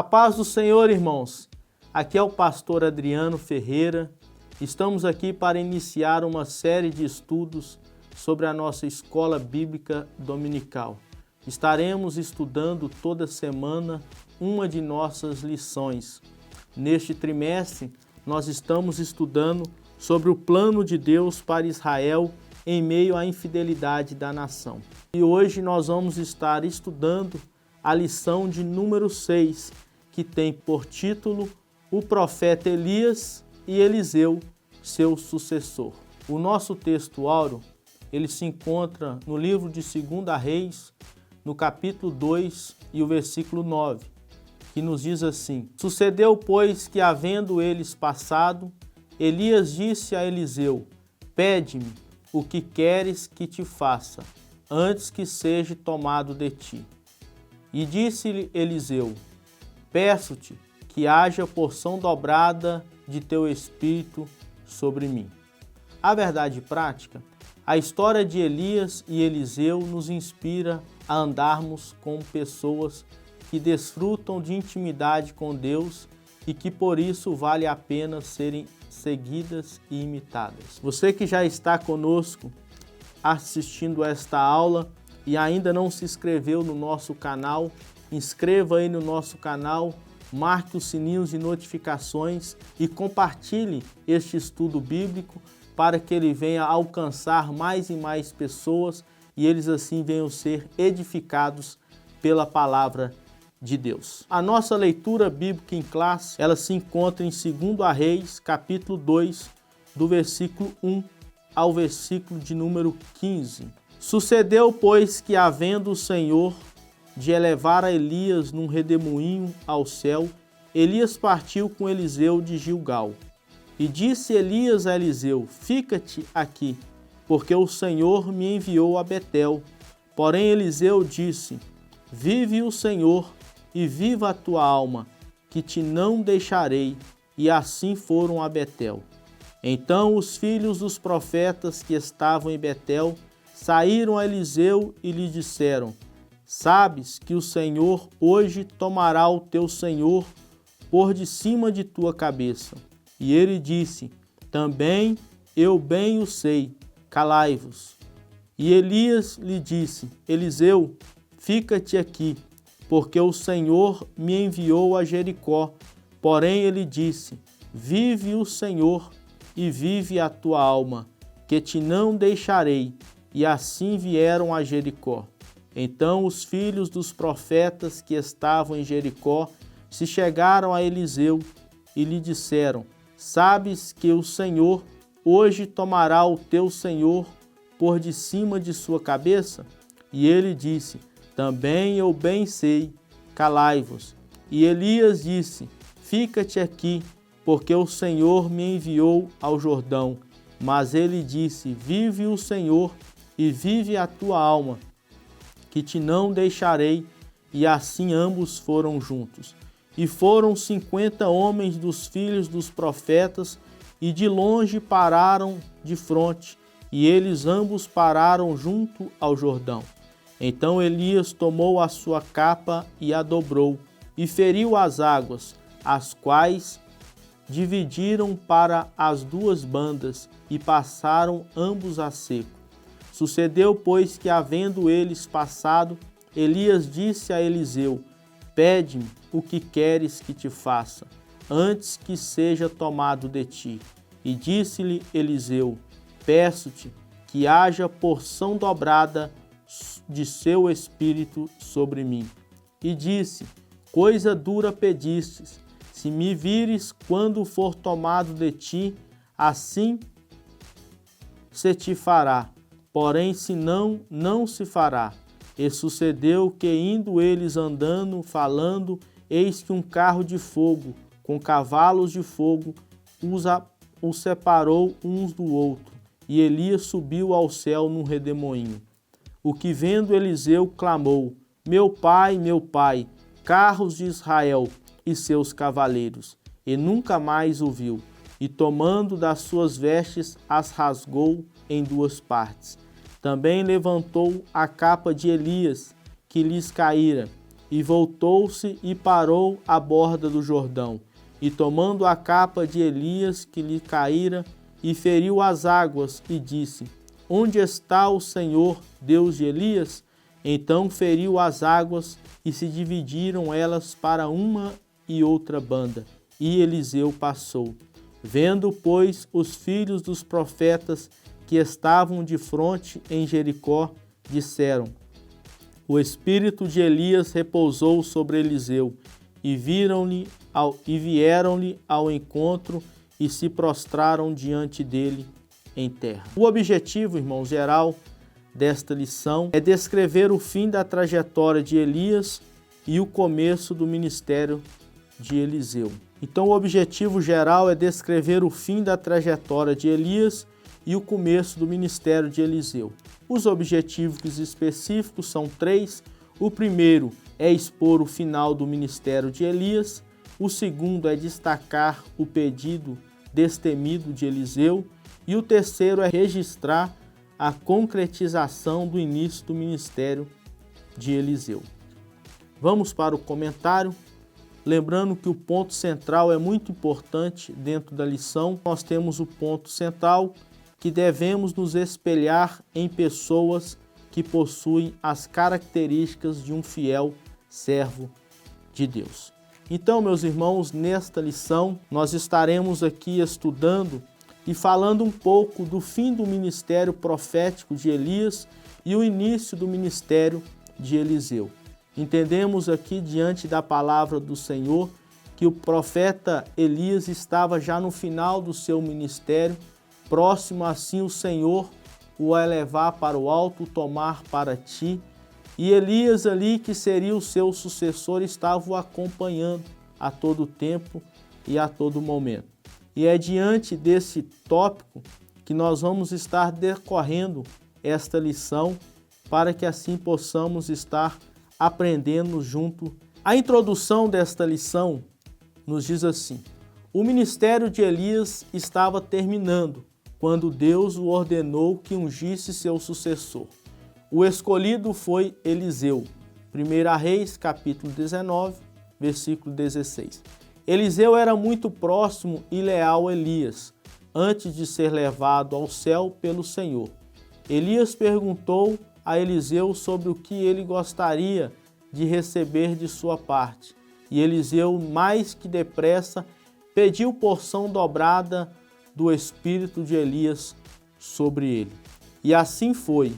A paz do Senhor, irmãos. Aqui é o pastor Adriano Ferreira. Estamos aqui para iniciar uma série de estudos sobre a nossa escola bíblica dominical. Estaremos estudando toda semana uma de nossas lições. Neste trimestre, nós estamos estudando sobre o plano de Deus para Israel em meio à infidelidade da nação. E hoje nós vamos estar estudando a lição de número 6, que tem por título O Profeta Elias e Eliseu, seu sucessor. O nosso texto áureo, ele se encontra no livro de 2 Reis, no capítulo 2 e o versículo 9, que nos diz assim: Sucedeu, pois, que havendo eles passado, Elias disse a Eliseu: Pede-me o que queres que te faça, antes que seja tomado de ti. E disse-lhe Eliseu: Peço-te que haja porção dobrada de teu espírito sobre mim. A verdade prática, a história de Elias e Eliseu nos inspira a andarmos com pessoas que desfrutam de intimidade com Deus e que por isso vale a pena serem seguidas e imitadas. Você que já está conosco assistindo esta aula e ainda não se inscreveu no nosso canal, inscreva aí no nosso canal, marque os sininhos de notificações e compartilhe este estudo bíblico para que ele venha alcançar mais e mais pessoas e eles assim venham ser edificados pela palavra de Deus. A nossa leitura bíblica em classe, ela se encontra em 2 Reis, capítulo 2, do versículo 1 ao versículo de número 15. Sucedeu, pois, que havendo o Senhor de elevar a Elias num redemoinho ao céu, Elias partiu com Eliseu de Gilgal. E disse Elias a Eliseu: Fica-te aqui, porque o Senhor me enviou a Betel. Porém Eliseu disse: Vive o Senhor e viva a tua alma, que te não deixarei. E assim foram a Betel. Então os filhos dos profetas que estavam em Betel saíram a Eliseu e lhe disseram: Sabes que o Senhor hoje tomará o teu senhor por de cima de tua cabeça. E ele disse: Também eu bem o sei, calai-vos. E Elias lhe disse: Eliseu, fica-te aqui, porque o Senhor me enviou a Jericó. Porém ele disse: Vive o Senhor e vive a tua alma, que te não deixarei. E assim vieram a Jericó. Então os filhos dos profetas que estavam em Jericó se chegaram a Eliseu e lhe disseram: Sabes que o Senhor hoje tomará o teu senhor por de cima de sua cabeça? E ele disse: Também eu bem sei, calai-vos. E Elias disse: Fica-te aqui, porque o Senhor me enviou ao Jordão. Mas ele disse: Vive o Senhor e vive a tua alma, que te não deixarei. E assim ambos foram juntos. E foram 50 homens dos filhos dos profetas, e de longe pararam de fronte, e eles ambos pararam junto ao Jordão. Então Elias tomou a sua capa e a dobrou, e feriu as águas, as quais dividiram para as duas bandas, e passaram ambos a seco. Sucedeu, pois, que havendo eles passado, Elias disse a Eliseu: Pede-me o que queres que te faça, antes que seja tomado de ti. E disse-lhe Eliseu: Peço-te que haja porção dobrada de seu espírito sobre mim. E disse: Coisa dura pedistes, se me vires quando for tomado de ti, assim se te fará. Porém, se não, não se fará. E sucedeu que, indo eles andando, falando, eis que um carro de fogo, com cavalos de fogo, os separou uns do outro. E Elias subiu ao céu num redemoinho. O que vendo Eliseu clamou: Meu pai, carros de Israel e seus cavaleiros. E nunca mais o viu. E tomando das suas vestes, as rasgou em duas partes. Também levantou a capa de Elias, que lhes caíra, e voltou-se e parou à borda do Jordão. E tomando a capa de Elias que lhe caíra, e feriu as águas, e disse: Onde está o Senhor, Deus de Elias? Então feriu as águas, e se dividiram elas para uma e outra banda, e Eliseu passou. Vendo, pois, os filhos dos profetas que estavam de fronte em Jericó, disseram: O espírito de Elias repousou sobre Eliseu, e vieram-lhe ao encontro e se prostraram diante dele em terra. O objetivo, irmão, geral desta lição é descrever o fim da trajetória de Elias e o começo do ministério de Eliseu. Então, o objetivo geral é descrever o fim da trajetória de Elias e o começo do ministério de Eliseu. Os objetivos específicos são 3. O primeiro é expor o final do ministério de Elias. O segundo é destacar o pedido destemido de Eliseu. E o terceiro é registrar a concretização do início do ministério de Eliseu. Vamos para o comentário. Lembrando que o ponto central é muito importante dentro da lição. Nós temos o ponto central que devemos nos espelhar em pessoas que possuem as características de um fiel servo de Deus. Então, meus irmãos, nesta lição nós estaremos aqui estudando e falando um pouco do fim do ministério profético de Elias e o início do ministério de Eliseu. Entendemos aqui, diante da palavra do Senhor, que o profeta Elias estava já no final do seu ministério, próximo assim o Senhor o elevar para o alto, tomar para ti. E Elias ali, que seria o seu sucessor, estava o acompanhando a todo tempo e a todo momento. E é diante desse tópico que nós vamos estar decorrendo esta lição, para que assim possamos estar aprendendo junto. A introdução desta lição nos diz assim: o ministério de Elias estava terminando quando Deus o ordenou que ungisse seu sucessor. O escolhido foi Eliseu. 1 Reis, capítulo 19, versículo 16. Eliseu era muito próximo e leal a Elias, antes de ser levado ao céu pelo Senhor. Elias perguntou a Eliseu sobre o que ele gostaria de receber de sua parte. E Eliseu, mais que depressa, pediu porção dobrada do espírito de Elias sobre ele. E assim foi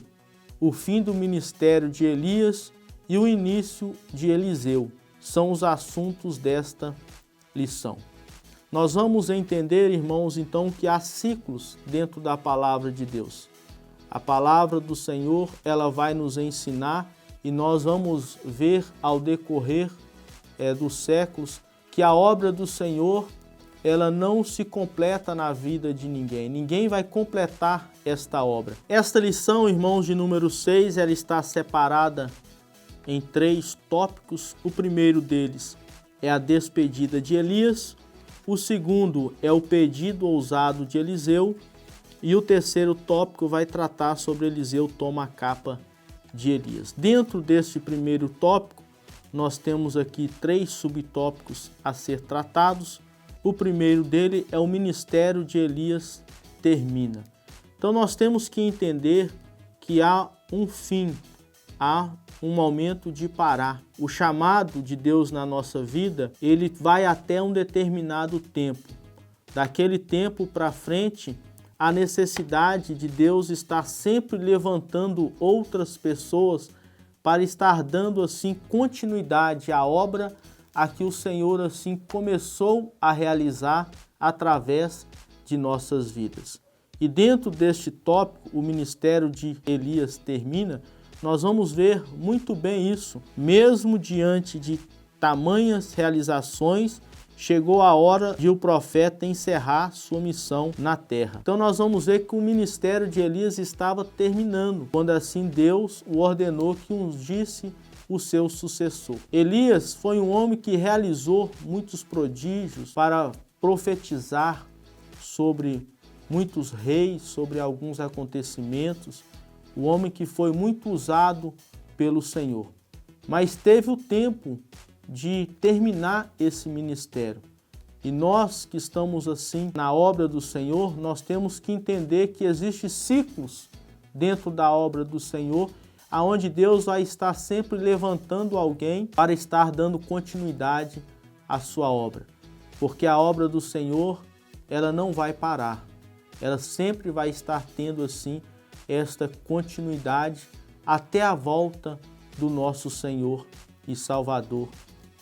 o fim do ministério de Elias e o início de Eliseu. São os assuntos desta lição. Nós vamos entender, irmãos, então, que há ciclos dentro da palavra de Deus. A palavra do Senhor, ela vai nos ensinar, e nós vamos ver ao decorrer dos séculos que a obra do Senhor, ela não se completa na vida de ninguém. Ninguém vai completar esta obra. Esta lição, irmãos, de número 6, ela está separada em 3 tópicos. O primeiro deles é a despedida de Elias. O segundo é o pedido ousado de Eliseu. E o terceiro tópico vai tratar sobre Eliseu toma a capa de Elias. Dentro deste primeiro tópico, nós temos aqui 3 subtópicos a ser tratados. O primeiro dele é o ministério de Elias termina. Então nós temos que entender que há um fim, há um momento de parar. O chamado de Deus na nossa vida, ele vai até um determinado tempo. Daquele tempo para frente, a necessidade de Deus estar sempre levantando outras pessoas para estar dando assim continuidade à obra a que o Senhor assim começou a realizar através de nossas vidas. E dentro deste tópico, o ministério de Elias termina, nós vamos ver muito bem isso. Mesmo diante de tamanhas realizações, chegou a hora de o profeta encerrar sua missão na terra. Então nós vamos ver que o ministério de Elias estava terminando, quando assim Deus o ordenou que ungisse o seu sucessor. Elias foi um homem que realizou muitos prodígios para profetizar sobre muitos reis, sobre alguns acontecimentos. O homem que foi muito usado pelo Senhor. mas teve o tempo de terminar esse ministério. E nós que estamos assim na obra do Senhor, nós temos que entender que existem ciclos dentro da obra do Senhor, aonde Deus vai estar sempre levantando alguém para estar dando continuidade à sua obra. Porque a obra do Senhor, ela não vai parar. Ela sempre vai estar tendo assim esta continuidade até a volta do nosso Senhor e Salvador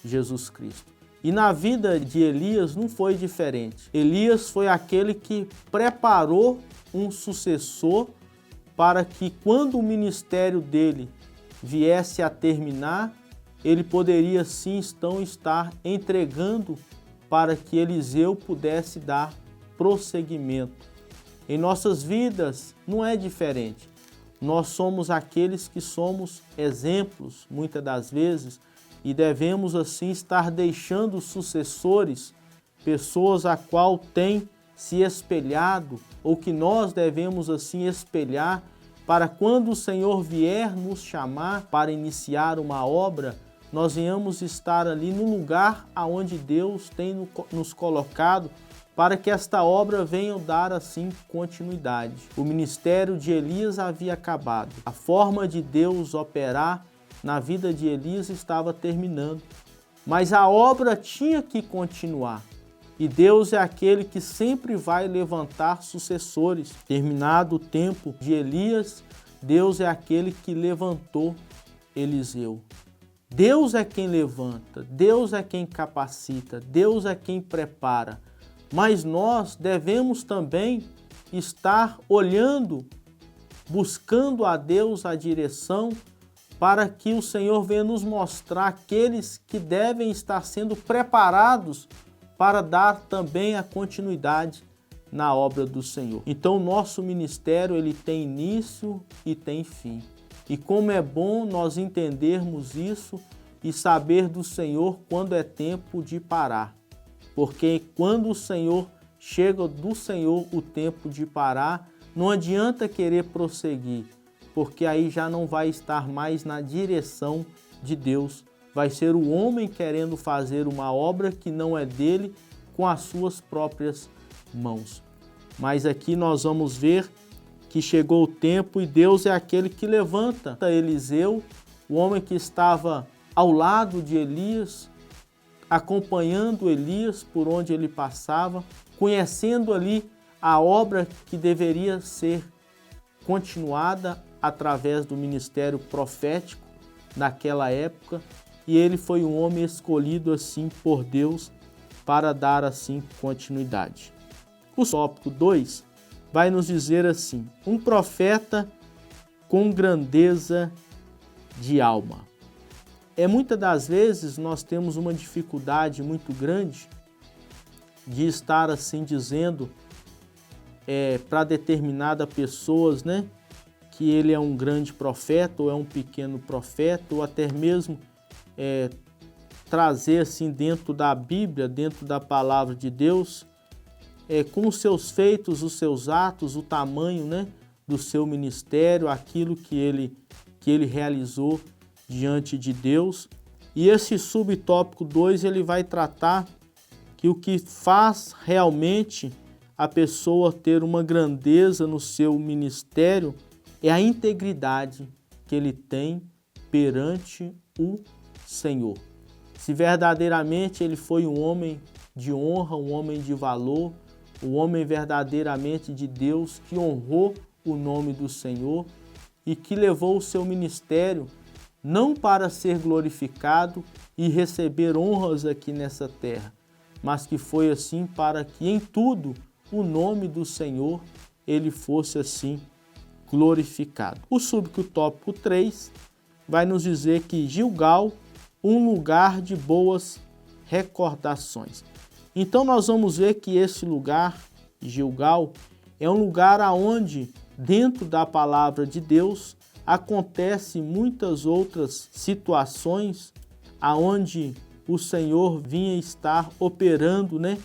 Jesus Cristo. E na vida de Elias não foi diferente. Elias foi aquele que preparou um sucessor para que quando o ministério dele viesse a terminar, ele poderia sim então estar entregando para que Eliseu pudesse dar prosseguimento. Em nossas vidas não é diferente. Nós somos aqueles que somos exemplos, muitas das vezes, e devemos assim estar deixando sucessores, pessoas a qual tem se espelhado, ou que nós devemos assim espelhar, para quando o Senhor vier nos chamar para iniciar uma obra, nós venhamos estar ali no lugar aonde Deus tem nos colocado, para que esta obra venha dar assim continuidade. O ministério de Elias havia acabado. A forma de Deus operar na vida de Elias estava terminando, mas a obra tinha que continuar. E Deus é aquele que sempre vai levantar sucessores. Terminado o tempo de Elias, Deus é aquele que levantou Eliseu. Deus é quem levanta, Deus é quem capacita, Deus é quem prepara. Mas nós devemos também estar olhando, buscando a Deus a direção, para que o Senhor venha nos mostrar aqueles que devem estar sendo preparados para dar também a continuidade na obra do Senhor. Então, o nosso ministério ele tem início e tem fim. E como é bom nós entendermos isso e saber do Senhor quando é tempo de parar. Porque quando o Senhor chega do Senhor o tempo de parar, não adianta querer prosseguir, porque aí já não vai estar mais na direção de Deus. Vai ser o homem querendo fazer uma obra que não é dele com as suas próprias mãos. Mas aqui nós vamos ver que chegou o tempo e Deus é aquele que levanta Eliseu, o homem que estava ao lado de Elias, acompanhando Elias por onde ele passava, conhecendo ali a obra que deveria ser continuada através do ministério profético naquela época, e ele foi um homem escolhido assim por Deus para dar assim continuidade. O tópico 2 vai nos dizer assim: um profeta com grandeza de alma. Muitas das vezes nós temos uma dificuldade muito grande de estar assim dizendo para determinada pessoas, né, que ele é um grande profeta ou é um pequeno profeta, ou até mesmo trazer assim dentro da Bíblia, dentro da palavra de Deus, com os seus feitos, os seus atos, o tamanho, né, do seu ministério, aquilo que ele realizou diante de Deus. E esse subtópico 2 ele vai tratar que o que faz realmente a pessoa ter uma grandeza no seu ministério é a integridade que ele tem perante o Senhor. Se verdadeiramente ele foi um homem de honra, um homem de valor, um homem verdadeiramente de Deus, que honrou o nome do Senhor e que levou o seu ministério não para ser glorificado e receber honras aqui nessa terra, mas que foi assim para que em tudo o nome do Senhor ele fosse assim glorificado. O subtópico 3 vai nos dizer que Gilgal, um lugar de boas recordações. Então nós vamos ver que esse lugar, Gilgal, é um lugar aonde, dentro da palavra de Deus, acontece muitas outras situações aonde o Senhor vinha estar operando, né,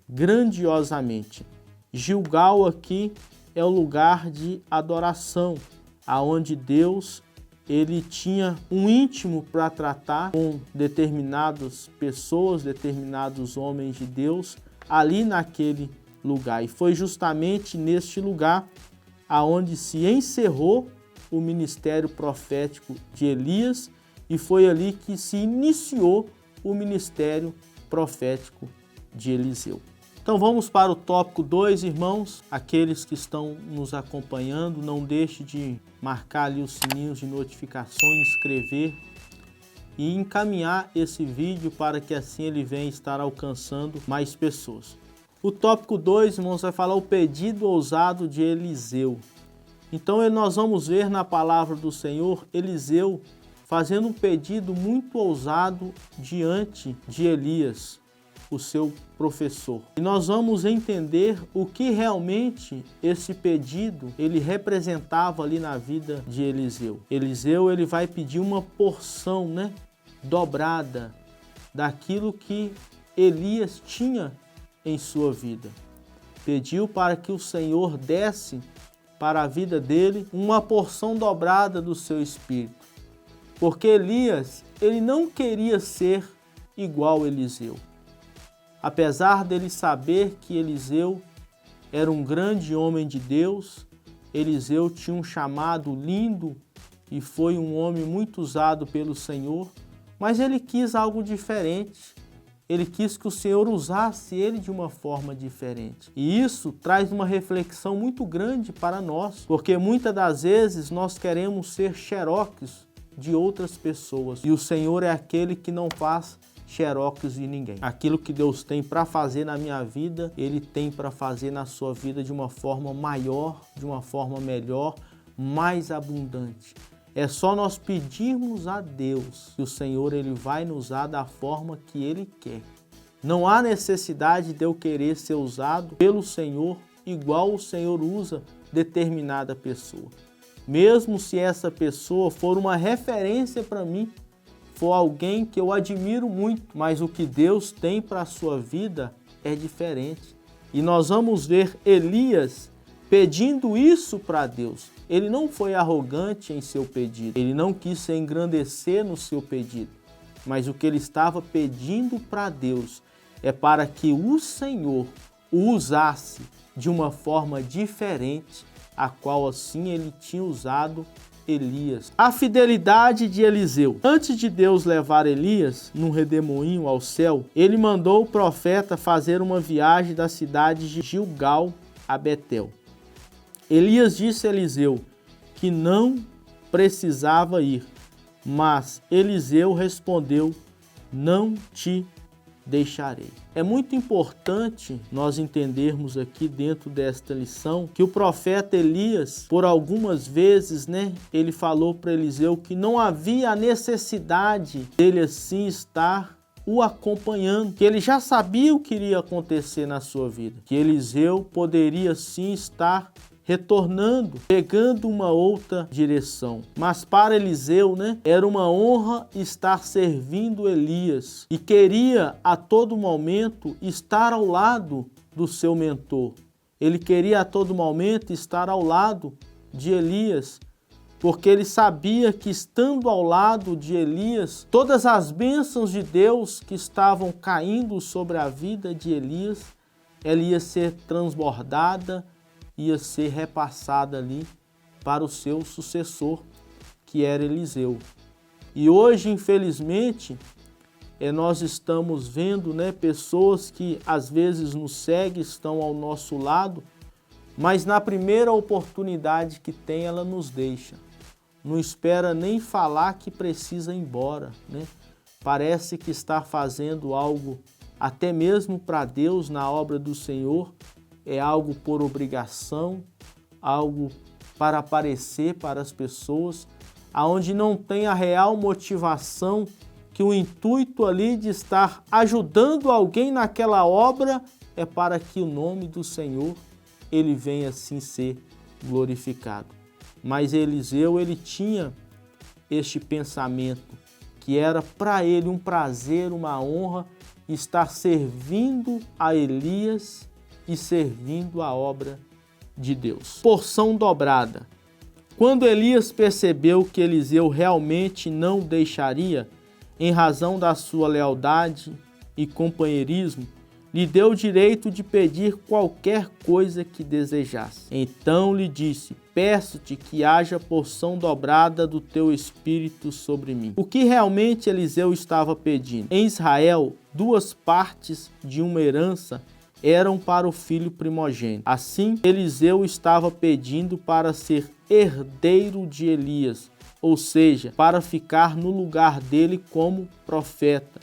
grandiosamente. Gilgal aqui é o lugar de adoração, aonde Deus ele tinha um íntimo para tratar com determinadas pessoas, determinados homens de Deus, ali naquele lugar. E foi justamente neste lugar aonde se encerrou o ministério profético de Elias, e foi ali que se iniciou o ministério profético de Eliseu. Então vamos para o tópico 2, irmãos. Aqueles que estão nos acompanhando, não deixe de marcar ali os sininhos de notificações, inscrever e encaminhar esse vídeo para que assim ele venha estar alcançando mais pessoas. O tópico 2, irmãos, vai falar o pedido ousado de Eliseu. Então nós vamos ver na palavra do Senhor Eliseu fazendo um pedido muito ousado diante de Elias, o seu professor. E nós vamos entender o que realmente esse pedido ele representava ali na vida de Eliseu. Eliseu ele vai pedir uma porção, dobrada daquilo que Elias tinha em sua vida. Pediu para que o Senhor desse para a vida dele uma porção dobrada do seu espírito. Porque Elias, ele não queria ser igual a Eliseu. Apesar dele saber que Eliseu era um grande homem de Deus, Eliseu tinha um chamado lindo e foi um homem muito usado pelo Senhor, mas ele quis algo diferente. Ele quis que o Senhor usasse ele de uma forma diferente. E isso traz uma reflexão muito grande para nós, porque muitas das vezes nós queremos ser xerox de outras pessoas. E o Senhor é aquele que não faz xerox de ninguém. Aquilo que Deus tem para fazer na minha vida, Ele tem para fazer na sua vida de uma forma maior, de uma forma melhor, mais abundante. É só nós pedirmos a Deus que o Senhor ele vai nos usar da forma que Ele quer. Não há necessidade de eu querer ser usado pelo Senhor igual o Senhor usa determinada pessoa. Mesmo se essa pessoa for uma referência para mim, for alguém que eu admiro muito, mas o que Deus tem para a sua vida é diferente. E nós vamos ver Elias pedindo isso para Deus. Ele não foi arrogante em seu pedido, ele não quis se engrandecer no seu pedido, mas o que ele estava pedindo para Deus é para que o Senhor o usasse de uma forma diferente, a qual assim ele tinha usado Elias. A fidelidade de Eliseu. Antes de Deus levar Elias num redemoinho ao céu, ele mandou o profeta fazer uma viagem da cidade de Gilgal a Betel. Elias disse a Eliseu que não precisava ir, mas Eliseu respondeu: não te deixarei. É muito importante nós entendermos aqui dentro desta lição que o profeta Elias, por algumas vezes, ele falou para Eliseu que não havia a necessidade dele assim estar o acompanhando, que ele já sabia o que iria acontecer na sua vida, que Eliseu poderia sim estar retornando, pegando uma outra direção. Mas para Eliseu, era uma honra estar servindo Elias e queria a todo momento estar ao lado do seu mentor. Ele queria a todo momento estar ao lado de Elias, porque ele sabia que estando ao lado de Elias, todas as bênçãos de Deus que estavam caindo sobre a vida de Elias, ela ia ser transbordada, ia ser repassada ali para o seu sucessor, que era Eliseu. E hoje, infelizmente, nós estamos vendo pessoas que às vezes nos seguem, estão ao nosso lado, mas na primeira oportunidade que tem, ela nos deixa. Não espera nem falar que precisa ir embora. Parece que está fazendo algo até mesmo para Deus na obra do Senhor, é algo por obrigação, algo para aparecer para as pessoas, aonde não tem a real motivação, que o intuito ali de estar ajudando alguém naquela obra é para que o nome do Senhor ele venha assim ser glorificado. Mas Eliseu ele tinha este pensamento, que era para ele um prazer, uma honra estar servindo a Elias e servindo a obra de Deus. Porção dobrada. Quando Elias percebeu que Eliseu realmente não o deixaria, em razão da sua lealdade e companheirismo, lhe deu o direito de pedir qualquer coisa que desejasse. Então lhe disse: peço-te que haja porção dobrada do teu espírito sobre mim. O que realmente Eliseu estava pedindo? Em Israel, 2 partes de uma herança eram para o filho primogênito. Assim, Eliseu estava pedindo para ser herdeiro de Elias, ou seja, para ficar no lugar dele como profeta.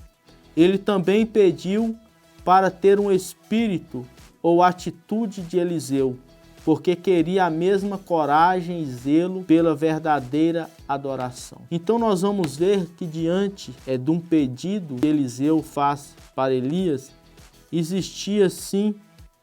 Ele também pediu para ter um espírito ou atitude de Eliseu, porque queria a mesma coragem e zelo pela verdadeira adoração. Então nós vamos ver que diante de um pedido que Eliseu faz para Elias, existia sim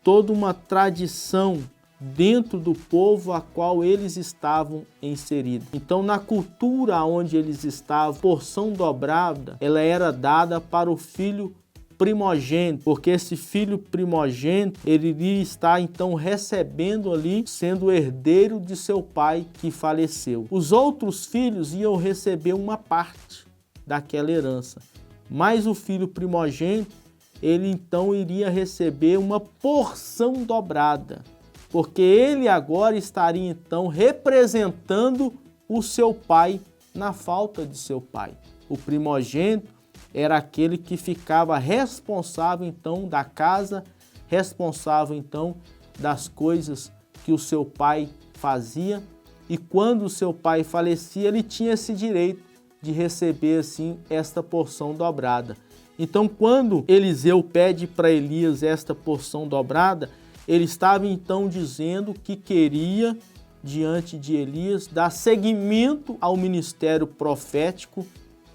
toda uma tradição dentro do povo a qual eles estavam inseridos. Então, na cultura onde eles estavam, porção dobrada, ela era dada para o filho primogênito, porque esse filho primogênito, ele iria estar então recebendo ali, sendo herdeiro de seu pai que faleceu. Os outros filhos iam receber uma parte daquela herança, mas o filho primogênito, ele então iria receber uma porção dobrada, porque ele agora estaria então representando o seu pai na falta de seu pai. O primogênito era aquele que ficava responsável então da casa, responsável então das coisas que o seu pai fazia, e quando o seu pai falecia, ele tinha esse direito de receber assim esta porção dobrada. Então, quando Eliseu pede para Elias esta porção dobrada, ele estava então dizendo que queria, diante de Elias, dar seguimento ao ministério profético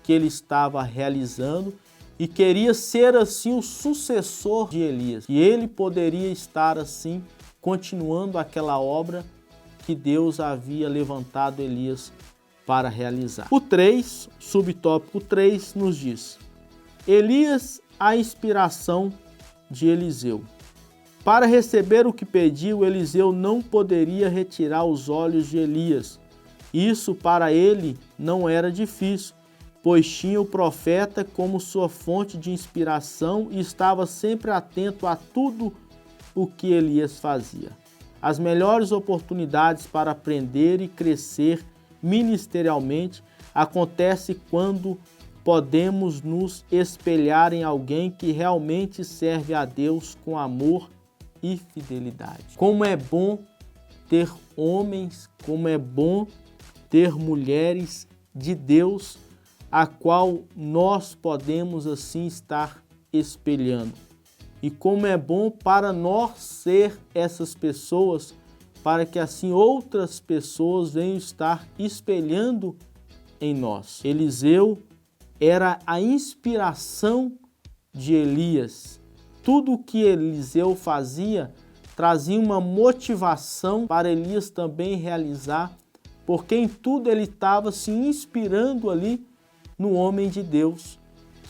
que ele estava realizando e queria ser assim o sucessor de Elias. E ele poderia estar assim continuando aquela obra que Deus havia levantado Elias para realizar. O 3, subtópico 3, nos diz: Elias, a inspiração de Eliseu. Para receber o que pediu, Eliseu não poderia retirar os olhos de Elias. Isso para ele não era difícil, pois tinha o profeta como sua fonte de inspiração e estava sempre atento a tudo o que Elias fazia. As melhores oportunidades para aprender e crescer ministerialmente acontecem quando podemos nos espelhar em alguém que realmente serve a Deus com amor e fidelidade. Como é bom ter homens, como é bom ter mulheres de Deus a qual nós podemos assim estar espelhando. E como é bom para nós ser essas pessoas, para que assim outras pessoas venham estar espelhando em nós. Eliseu era a inspiração de Elias. Tudo o que Eliseu fazia trazia uma motivação para Elias também realizar, porque em tudo ele estava se inspirando ali no homem de Deus,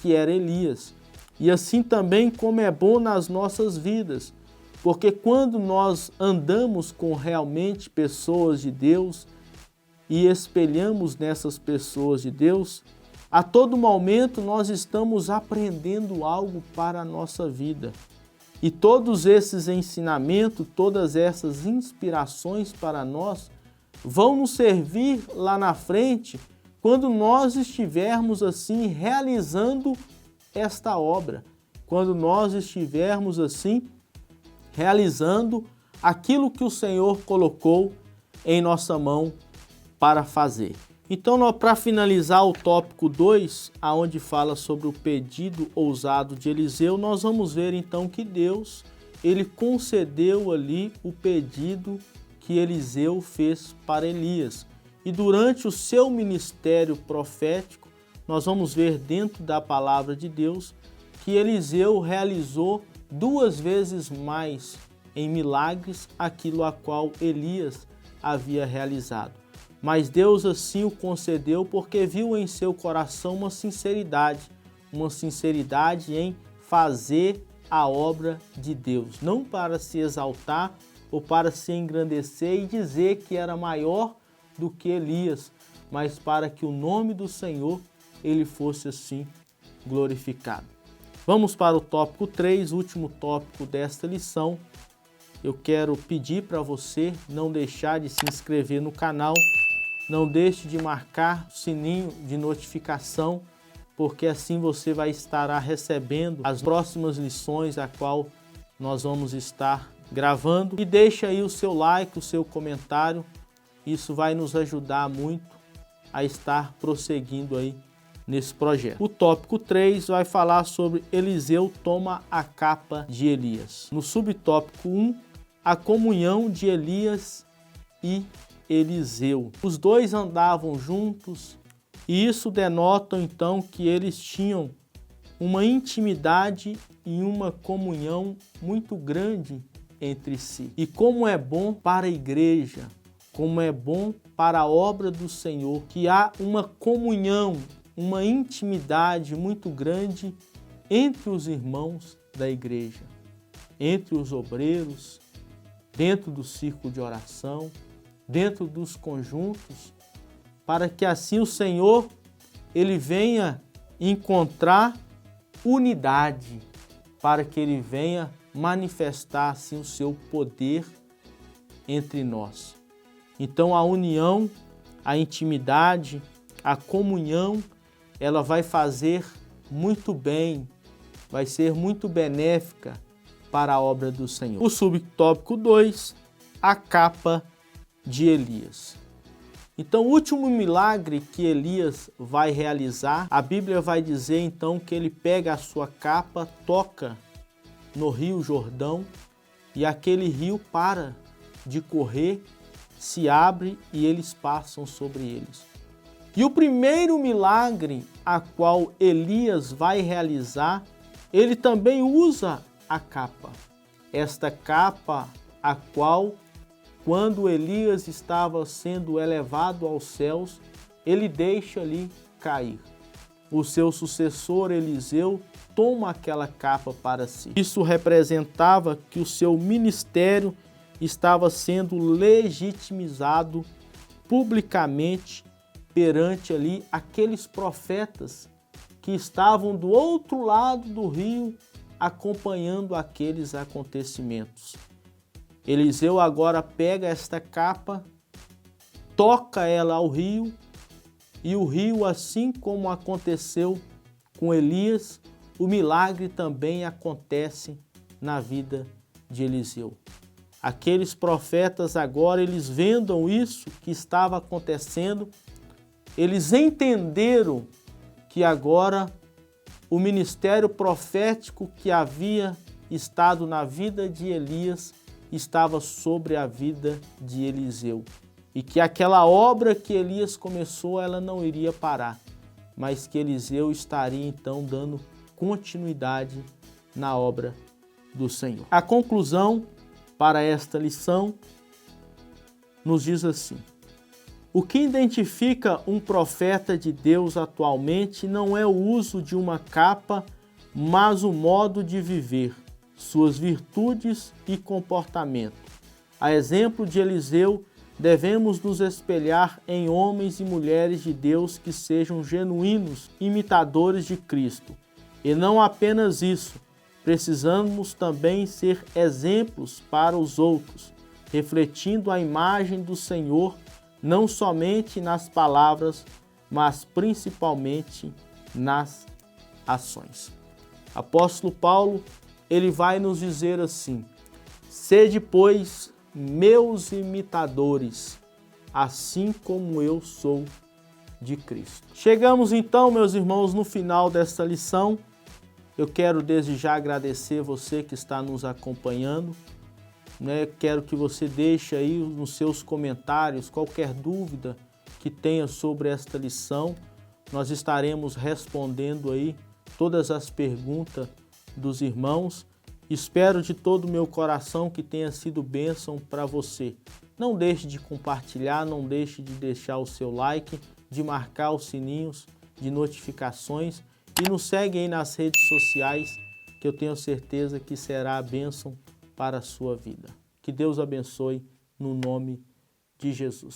que era Elias. E assim também como é bom nas nossas vidas, porque quando nós andamos com realmente pessoas de Deus e espelhamos nessas pessoas de Deus, a todo momento nós estamos aprendendo algo para a nossa vida. E todos esses ensinamentos, todas essas inspirações para nós vão nos servir lá na frente quando nós estivermos assim realizando esta obra, quando nós estivermos assim realizando aquilo que o Senhor colocou em nossa mão para fazer. Então, para finalizar o tópico 2, aonde fala sobre o pedido ousado de Eliseu, nós vamos ver então que Deus, ele concedeu ali o pedido que Eliseu fez para Elias. E durante o seu ministério profético, nós vamos ver dentro da palavra de Deus que Eliseu realizou 2 vezes mais em milagres aquilo a qual Elias havia realizado. Mas Deus assim o concedeu porque viu em seu coração uma sinceridade em fazer a obra de Deus, não para se exaltar ou para se engrandecer e dizer que era maior do que Elias, mas para que o nome do Senhor ele fosse assim glorificado. Vamos para o tópico 3, último tópico desta lição. Eu quero pedir para você não deixar de se inscrever no canal, não deixe de marcar o sininho de notificação, porque assim você vai estar recebendo as próximas lições a qual nós vamos estar gravando. E deixa aí o seu like, o seu comentário, isso vai nos ajudar muito a estar prosseguindo aí nesse projeto. O tópico 3 vai falar sobre Eliseu toma a capa de Elias. No subtópico 1, a comunhão de Elias e Eliseu. Os dois andavam juntos e isso denota então que eles tinham uma intimidade e uma comunhão muito grande entre si. E como é bom para a igreja, como é bom para a obra do Senhor, que há uma comunhão, uma intimidade muito grande entre os irmãos da igreja, entre os obreiros, dentro do círculo de oração, dentro dos conjuntos, para que assim o Senhor ele venha encontrar unidade, para que ele venha manifestar assim o seu poder entre nós. Então a união, a intimidade, a comunhão, ela vai fazer muito bem, vai ser muito benéfica para a obra do Senhor. O subtópico 2, a capa de Elias. Então, o último milagre que Elias vai realizar, a Bíblia vai dizer então que ele pega a sua capa, toca no Rio Jordão e aquele rio para de correr, se abre e eles passam sobre eles. E o primeiro milagre a qual Elias vai realizar, ele também usa a capa. Esta capa a qual, quando Elias estava sendo elevado aos céus, ele deixa ali cair. O seu sucessor Eliseu toma aquela capa para si. Isso representava que o seu ministério estava sendo legitimizado publicamente perante ali aqueles profetas que estavam do outro lado do rio acompanhando aqueles acontecimentos. Eliseu agora pega esta capa, toca ela ao rio, e o rio, assim como aconteceu com Elias, o milagre também acontece na vida de Eliseu. Aqueles profetas agora, eles vendo isso que estava acontecendo, eles entenderam que agora o ministério profético que havia estado na vida de Elias estava sobre a vida de Eliseu. E que aquela obra que Elias começou, ela não iria parar, mas que Eliseu estaria então dando continuidade na obra do Senhor. A conclusão para esta lição nos diz assim: o que identifica um profeta de Deus atualmente não é o uso de uma capa, mas o modo de viver, suas virtudes e comportamento. A exemplo de Eliseu, devemos nos espelhar em homens e mulheres de Deus que sejam genuínos imitadores de Cristo. E não apenas isso, precisamos também ser exemplos para os outros, refletindo a imagem do Senhor não somente nas palavras, mas principalmente nas ações. Apóstolo Paulo, ele vai nos dizer assim: sede, pois, meus imitadores, assim como eu sou de Cristo. Chegamos então, meus irmãos, no final desta lição. Eu quero desde já agradecer você que está nos acompanhando. Quero que você deixe aí nos seus comentários qualquer dúvida que tenha sobre esta lição. Nós estaremos respondendo aí todas as perguntas dos irmãos. Espero de todo o meu coração que tenha sido bênção para você. Não deixe de compartilhar, não deixe de deixar o seu like, de marcar os sininhos de notificações e nos segue aí nas redes sociais, que eu tenho certeza que será a bênção para a sua vida. Que Deus abençoe no nome de Jesus.